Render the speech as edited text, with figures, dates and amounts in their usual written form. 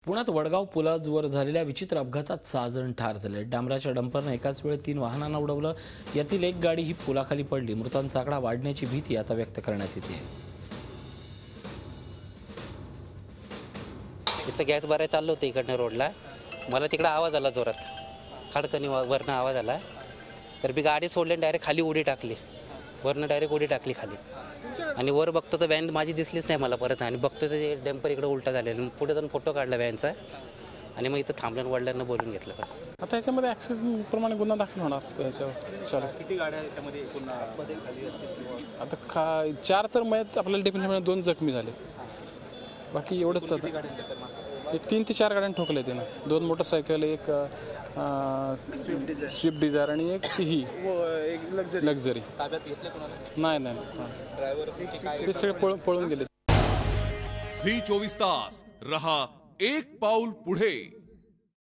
पुण्यात वडगाव पुलावर झालेल्या विचित्र अपघातात 6 जण ठार झाले। डांबराच्या डंपरने एकाच वेळी 3 वाहनांना उडवलं। यातील एक गाडी ही पुलाखाली पडली। मृतांचा आकडा वाढण्याची भीती आता व्यक्त करण्यात येते। इथं गॅस भरायला चाललो होतो इकडनं रोडला, मला तिकडे आवाज आला जोरात, खडकनी वरनं आवाज आला, तर मी गाडी सोडली डायरेक्ट खाली उडी टाकली, वरनं डायरेक्ट उडी टाकली खाली आणि वर बघतो तर व्हॅन माझी दिसलीच नाही मला परत, आणि बघतो तर डंपर इकडे उलटा झालेला, पुढे जाऊन फोटो काढला व्हॅनचा आणि मग इथं थांबल्यानं वडिलांना बोलून घेतलं बस। आता याच्यामध्ये ॲक्सिडेंट प्रमाणे गुन्हा दाखल होणार याच्यावर। किती गाड्या त्यामध्ये पुन्हा मध्ये खाली असतील? आता 4 तर मयत आपल्याला डेफिनेटली 2 जखमी झाले, बाकी एवढंच आता एक 3 ते 4 गाड्यांनी ठोकले त्यानं, 2 मोटरसायकल, एक स्विफ्ट डिझायर आणि एक ही लक्झरी। ताब्यात घेतले कोणाला? नाही ड्रायव्हर ते सगळे पळून गेले। झी 24 तास रहा एक पाऊल पुढे।